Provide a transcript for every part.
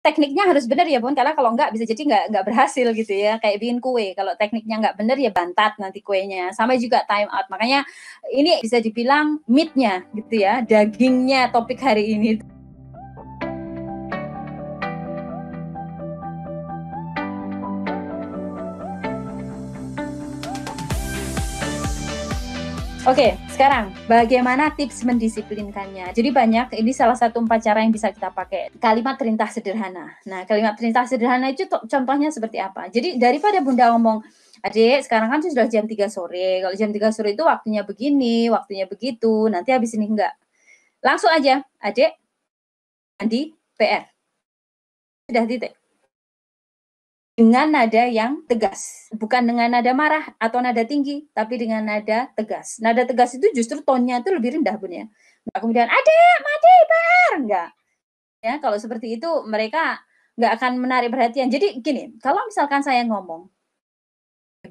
tekniknya harus benar ya Bun, karena kalau enggak bisa jadi enggak berhasil gitu ya, kayak bikin kue. Kalau tekniknya enggak benar ya bantat nanti kuenya. Sama juga time out. Makanya ini bisa dibilang meat-nya gitu ya, dagingnya topik hari ini. Oke, sekarang bagaimana tips mendisiplinkannya? Jadi banyak, ini salah satu 4 cara yang bisa kita pakai. Kalimat perintah sederhana. Nah, kalimat perintah sederhana itu contohnya seperti apa? Jadi daripada Bunda ngomong, "Adik, sekarang kan sudah jam 3 sore. Kalau jam 3 sore itu waktunya begini, waktunya begitu, nanti habis ini enggak." Langsung aja, "Adik, mandi, PR." Sudah titik. Dengan nada yang tegas, bukan dengan nada marah atau nada tinggi, tapi dengan nada tegas. Nada tegas itu justru tonnya itu lebih rendah Bun ya. Enggak kemudian, "Adik, mandi, PR." Enggak. Ya, kalau seperti itu mereka enggak akan menarik perhatian. Jadi gini, kalau misalkan saya ngomong,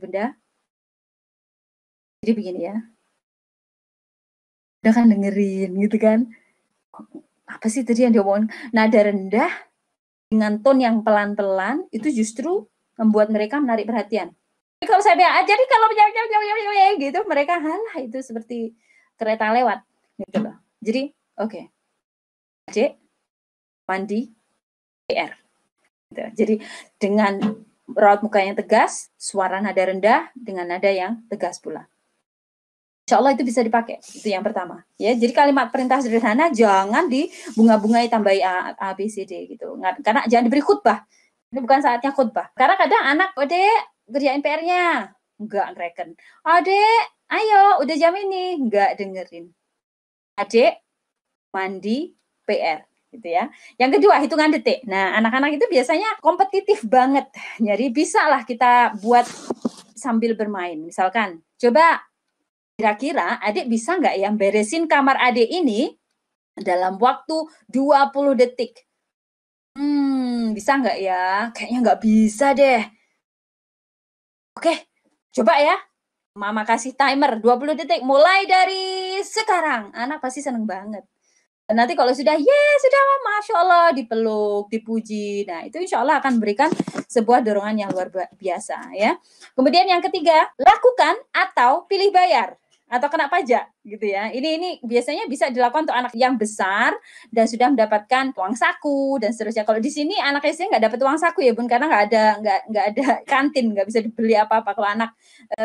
"Bunda, jadi begini ya." Udah kan dengerin gitu kan. Apa sih tadi yang diomongin? Nada rendah dengan tone yang pelan-pelan itu justru membuat mereka menarik perhatian. Tapi kalau saya bilang, jadi kalau gitu mereka halah itu seperti kereta lewat gitu loh. Jadi oke. Adik, mandi, PR. Gitu. Jadi dengan raut muka yang tegas, suara nada rendah dengan nada yang tegas pula. Insya Allah itu bisa dipakai. Itu yang pertama. Ya, jadi kalimat perintah sederhana jangan dibunga-bungai tambahi A, B, C, D gitu. Karena jangan diberi khutbah. Ini bukan saatnya khutbah. Karena kadang anak, "Adek, kerjain PR-nya." Enggak ngereken. "Adek, ayo, udah jam ini." Enggak dengerin. "Adek, mandi, PR." Gitu ya. Yang kedua, hitungan detik. Nah, anak-anak itu biasanya kompetitif banget. Jadi bisa lah kita buat sambil bermain. Misalkan, coba kira-kira adik bisa nggak yang beresin kamar adik ini dalam waktu 20 detik? Bisa nggak ya? Kayaknya nggak bisa deh. Oke, coba ya. Mama kasih timer 20 detik. Mulai dari sekarang. Anak pasti seneng banget. Dan nanti kalau sudah, sudah, Masya Allah, dipeluk, dipuji. Nah, itu insya Allah akan memberikan sebuah dorongan yang luar biasa. Ya. Kemudian yang ketiga, lakukan atau pilih bayar. Atau kena pajak gitu ya. Ini biasanya bisa dilakukan untuk anak yang besar dan sudah mendapatkan uang saku dan seterusnya. Kalau di sini anak SD nggak dapat uang saku ya Bun, karena nggak ada kantin, nggak bisa dibeli apa-apa. Kalau anak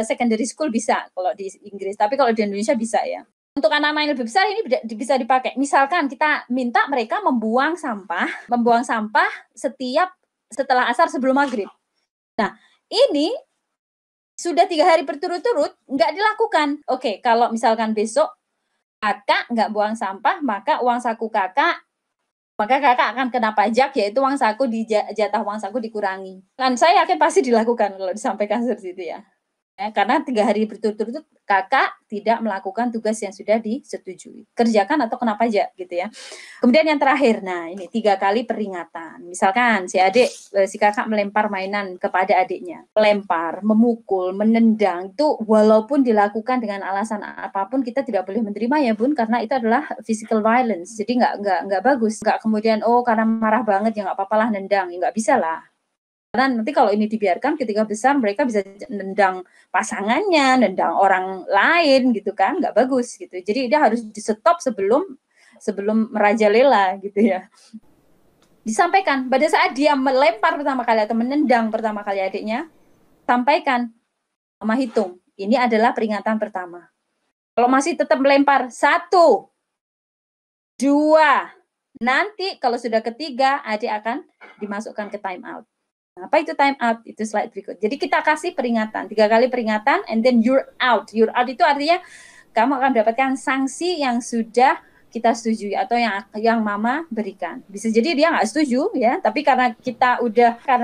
secondary school bisa kalau di Inggris, tapi kalau di Indonesia bisa ya. Untuk anak-anak yang lebih besar ini bisa dipakai. Misalkan kita minta mereka membuang sampah setelah asar sebelum maghrib. Nah, ini sudah 3 hari berturut-turut nggak dilakukan. Oke, kalau misalkan besok kakak nggak buang sampah, maka kakak akan kena pajak, yaitu uang saku jatah uang saku dikurangi. Kan saya yakin pasti dilakukan kalau disampaikan seperti itu ya. Karena 3 hari berturut-turut kakak tidak melakukan tugas yang sudah disetujui. Kerjakan atau kena pajak gitu ya. Kemudian yang terakhir, nah ini 3 kali peringatan. Misalkan si kakak melempar mainan kepada adiknya. Melempar, memukul, menendang, itu walaupun dilakukan dengan alasan apapun kita tidak boleh menerima ya Bun, karena itu adalah physical violence. Jadi nggak bagus. Nggak kemudian, karena marah banget ya nggak apa-apa lah nendang. Ya nggak bisa lah. Karena nanti kalau ini dibiarkan ketika besar mereka bisa nendang pasangannya, nendang orang lain gitu kan, nggak bagus gitu. Jadi dia harus di-stop sebelum merajalela gitu ya. Disampaikan pada saat dia melempar pertama kali atau menendang pertama kali adiknya, sampaikan, Mama hitung, ini adalah peringatan pertama. Kalau masih tetap melempar, 1, 2, nanti kalau sudah ketiga adik akan dimasukkan ke time out. Apa itu time out? Itu slide berikut. Jadi kita kasih peringatan, 3 kali peringatan, and then you're out. You're out itu artinya kamu akan mendapatkan sanksi yang sudah kita setujui atau yang mama berikan. Bisa jadi dia nggak setuju ya, tapi karena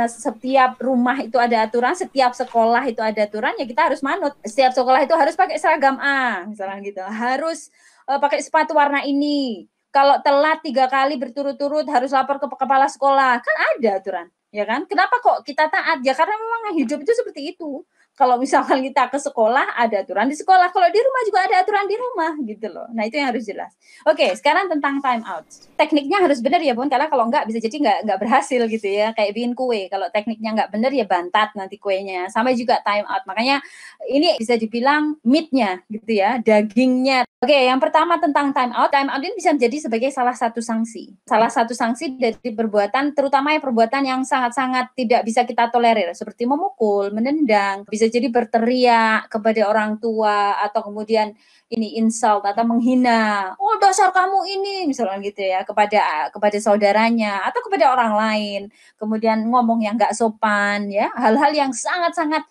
setiap rumah itu ada aturan, setiap sekolah itu ada aturan, ya kita harus manut. Setiap sekolah itu harus pakai seragam A, misalnya gitu. Harus pakai sepatu warna ini. Kalau telat 3 kali berturut-turut harus lapor ke kepala sekolah. Kan ada aturan. Ya kan? Kenapa kok kita taat? Ya karena memang hidup itu seperti itu. Kalau misalkan kita ke sekolah, ada aturan di sekolah. Kalau di rumah juga ada aturan di rumah, gitu loh. Nah, itu yang harus jelas. Oke, sekarang tentang time out. Tekniknya harus benar ya, Bun, karena kalau enggak bisa jadi enggak berhasil gitu ya. Kayak bikin kue, kalau tekniknya enggak benar ya bantat nanti kuenya. Sama juga time out. Makanya ini bisa dibilang meat-nya gitu ya, dagingnya. Oke, yang pertama tentang time out. Time out ini bisa menjadi sebagai salah satu sanksi. Salah satu sanksi dari perbuatan, terutama perbuatan yang sangat-sangat tidak bisa kita tolerir, seperti memukul, menendang, bisa jadi berteriak kepada orang tua, atau kemudian ini insult atau menghina. Oh, dasar kamu ini, misalnya gitu ya, kepada saudaranya atau kepada orang lain. Kemudian ngomong yang nggak sopan ya, hal-hal yang sangat-sangat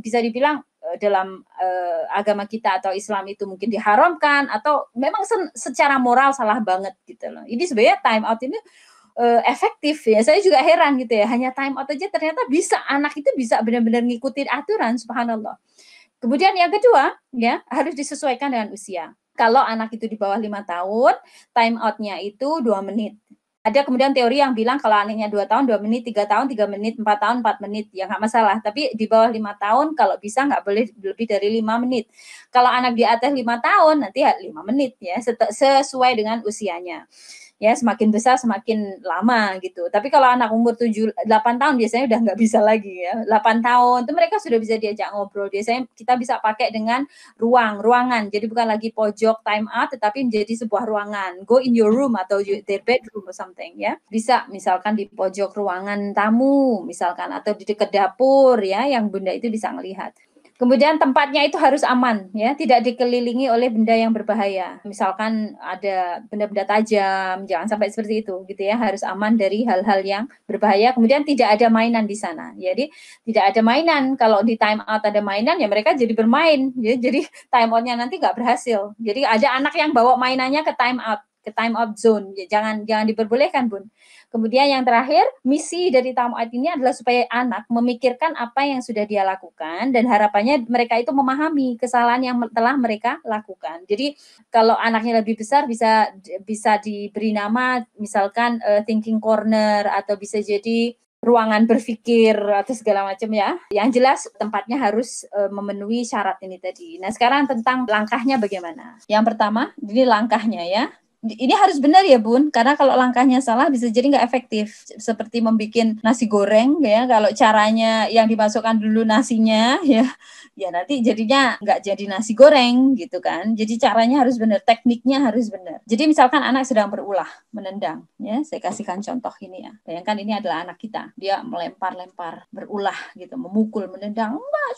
bisa dibilang dalam agama kita atau Islam itu mungkin diharamkan atau memang secara moral salah banget gitu loh. Ini sebenarnya time out ini efektif ya. Saya juga heran gitu ya. Hanya time out aja ternyata bisa anak itu bisa benar-benar ngikutin aturan, subhanallah. Kemudian yang kedua ya harus disesuaikan dengan usia. Kalau anak itu di bawah 5 tahun, time out-nya itu 2 menit. Ada kemudian teori yang bilang kalau anaknya 2 tahun 2 menit, 3 tahun 3 menit, 4 tahun 4 menit, ya nggak masalah. Tapi di bawah 5 tahun kalau bisa nggak boleh lebih dari 5 menit. Kalau anak di atas 5 tahun nanti ya 5 menit ya, sesuai dengan usianya. Ya semakin besar semakin lama gitu. Tapi kalau anak umur 7-8 tahun biasanya udah nggak bisa lagi ya. 8 tahun itu mereka sudah bisa diajak ngobrol. Biasanya kita bisa pakai dengan ruangan. Jadi bukan lagi pojok time out tetapi menjadi sebuah ruangan. Go in your room atau their bedroom or something ya. Bisa misalkan di pojok ruangan tamu misalkan atau di dekat dapur ya yang bunda itu bisa melihat. Kemudian tempatnya itu harus aman ya, tidak dikelilingi oleh benda yang berbahaya. Misalkan ada benda-benda tajam, jangan sampai seperti itu gitu ya, harus aman dari hal-hal yang berbahaya. Kemudian tidak ada mainan di sana. Jadi tidak ada mainan. Kalau di time out ada mainan ya mereka jadi bermain ya. Jadi time out-nya nanti nggak berhasil. Jadi ada anak yang bawa mainannya ke time out zone. Ya, jangan diperbolehkan, Bun. Kemudian yang terakhir, misi dari time out ini adalah supaya anak memikirkan apa yang sudah dia lakukan dan harapannya mereka itu memahami kesalahan yang telah mereka lakukan. Jadi kalau anaknya lebih besar bisa diberi nama misalkan thinking corner atau bisa jadi ruangan berpikir atau segala macam ya. Yang jelas tempatnya harus memenuhi syarat ini tadi. Nah, sekarang tentang langkahnya bagaimana? Yang pertama, ini langkahnya ya. Ini harus benar ya Bun, karena kalau langkahnya salah bisa jadi nggak efektif. Seperti membuat nasi goreng ya, kalau caranya yang dimasukkan dulu nasinya ya nanti jadinya nggak jadi nasi goreng gitu kan. Jadi caranya harus benar, tekniknya harus benar. Jadi misalkan anak sedang berulah, menendang ya, saya kasihkan contoh ini ya. Bayangkan ini adalah anak kita, dia melempar-lempar, berulah gitu, memukul, menendang, nggak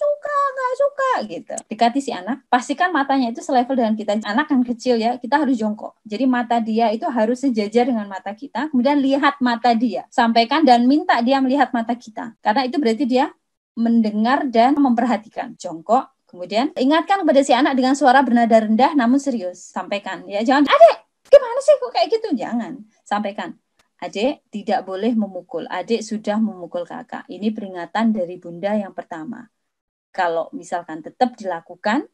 suka gitu. Dekati si anak, pastikan matanya itu selevel dengan kita. Anak kan kecil ya, kita harus jongkok. Jadi mata dia itu harus sejajar dengan mata kita, kemudian lihat mata dia, sampaikan dan minta dia melihat mata kita, karena itu berarti dia mendengar dan memperhatikan. Jongkok, kemudian ingatkan kepada si anak dengan suara bernada rendah namun serius, sampaikan ya, jangan adek gimana sih kok kayak gitu, jangan, sampaikan adek tidak boleh memukul, adek sudah memukul kakak, ini peringatan dari bunda yang pertama, kalau misalkan tetap dilakukan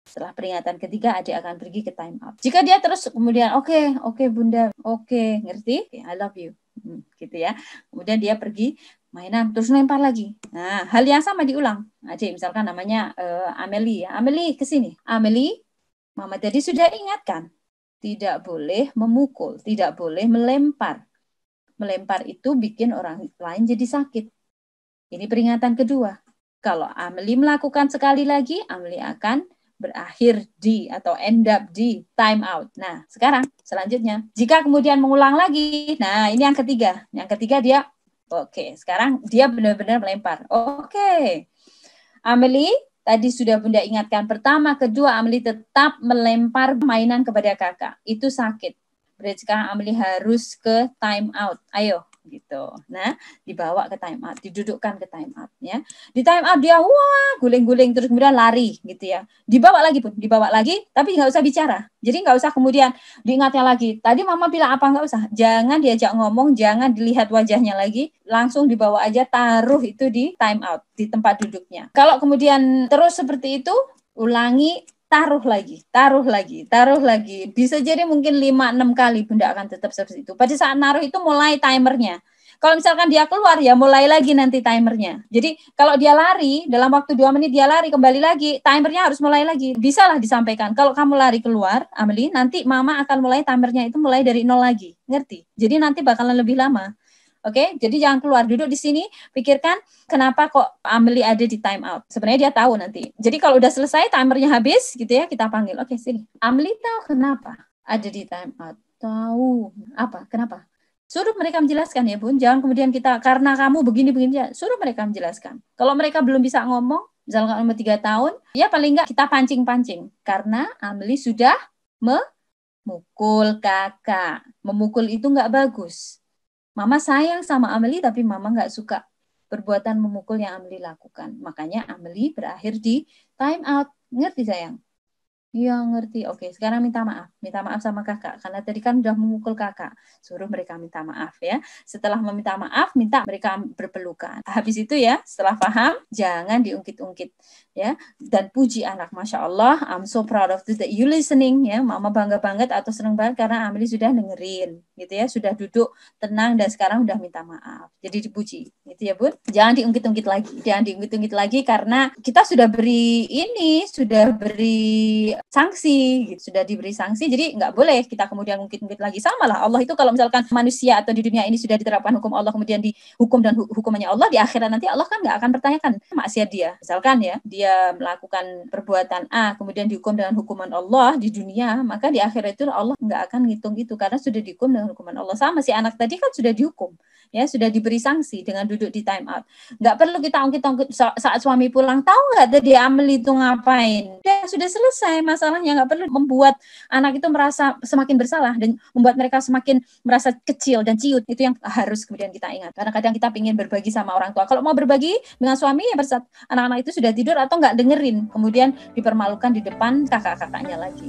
setelah peringatan ketiga, adik akan pergi ke time out. Jika dia terus kemudian, oke bunda, ngerti, I love you, gitu ya. Kemudian dia pergi mainan, terus lempar lagi. Nah, hal yang sama diulang. Adik misalkan namanya Amelie, ya. Amelie kesini. Amelie, mama tadi sudah ingatkan, tidak boleh memukul, tidak boleh melempar. Melempar itu bikin orang lain jadi sakit. Ini peringatan kedua. Kalau Amelie melakukan sekali lagi, Amelie akan berakhir di atau end up di time out. Nah, sekarang selanjutnya, jika kemudian mengulang lagi, nah ini yang ketiga. Yang ketiga dia, sekarang dia benar-benar melempar. Amelie, tadi sudah bunda ingatkan, pertama, kedua, Amelie tetap melempar mainan kepada kakak. Itu sakit. Berarti sekarang Amelie harus ke time out. Ayo. Gitu. Nah, dibawa ke time out, didudukkan ke time out ya. Di time out dia guling-guling terus kemudian lari gitu ya. Dibawa lagi, tapi nggak usah bicara. Jadi nggak usah kemudian diingatnya lagi. Tadi mama bilang apa, nggak usah. Jangan diajak ngomong, jangan dilihat wajahnya lagi, langsung dibawa aja, taruh itu di time out, di tempat duduknya. Kalau kemudian terus seperti itu, ulangi, taruh lagi. Bisa jadi mungkin 5-6 kali bunda akan tetap seperti itu. Pada saat naruh itu mulai timernya. Kalau misalkan dia keluar, ya mulai lagi nanti timernya. Jadi kalau dia lari, dalam waktu 2 menit dia lari, kembali lagi, timernya harus mulai lagi. Bisalah disampaikan, kalau kamu lari keluar, Amelie, nanti mama akan mulai timernya itu mulai dari 0 lagi. Ngerti? Jadi nanti bakalan lebih lama. Oke, jadi jangan keluar, duduk di sini, pikirkan kenapa kok Amelie ada di time out. Sebenarnya dia tahu nanti. Jadi kalau udah selesai, timernya habis, gitu ya, kita panggil. Oke, sini. Amelie tahu kenapa ada di time out. Tahu. Apa? Kenapa? Suruh mereka menjelaskan ya Bun. Jangan kemudian kita, karena kamu begini-begini, ya, suruh mereka menjelaskan. Kalau mereka belum bisa ngomong, misalkan umur 3 tahun, ya paling enggak kita pancing-pancing. Karena Amelie sudah memukul kakak. Memukul itu enggak bagus. Mama sayang sama Amelie, tapi mama nggak suka perbuatan memukul yang Amelie lakukan. Makanya Amelie berakhir di time out. Ngerti sayang? Iya ngerti. Oke, sekarang minta maaf. Minta maaf sama kakak. Karena tadi kan udah memukul kakak. Suruh mereka minta maaf ya. Setelah meminta maaf, minta mereka berpelukan. Habis itu ya, setelah paham, jangan diungkit-ungkit. Ya, dan puji anak. Masya Allah, I'm so proud of that you listening. Ya, mama bangga banget atau seneng banget karena Amelie sudah dengerin. Gitu ya, sudah duduk tenang dan sekarang udah minta maaf. Jadi dipuji. Gitu ya Bun. Jangan diungkit-ungkit lagi. Jangan diungkit-ungkit lagi karena kita sudah beri sanksi, gitu. Sudah diberi sanksi, jadi nggak boleh kita kemudian ngungkit-ngungkit lagi. Sama lah, Allah itu kalau misalkan manusia atau di dunia ini sudah diterapkan hukum Allah, kemudian dihukum dan hukumannya Allah, di akhirat nanti Allah kan nggak akan pertanyakan maksiat dia. Misalkan ya, dia melakukan perbuatan A, kemudian dihukum dengan hukuman Allah di dunia, maka di akhirat itu Allah nggak akan ngitung itu, karena sudah dihukum dengan hukuman Allah. Sama si anak tadi kan sudah dihukum, ya sudah diberi sanksi dengan duduk di time out. Nggak perlu kita ungkit-ungkit saat suami pulang, tahu nggak tadi Amelie itu ngapain? Sudah selesai masalahnya, nggak perlu membuat anak itu merasa semakin bersalah dan membuat mereka semakin merasa kecil dan ciut. Itu yang harus kemudian kita ingat. Karena kadang kita ingin berbagi sama orang tua. Kalau mau berbagi dengan suami, ya bersaat anak-anak itu sudah tidur atau nggak dengerin, kemudian dipermalukan di depan kakak-kakaknya lagi.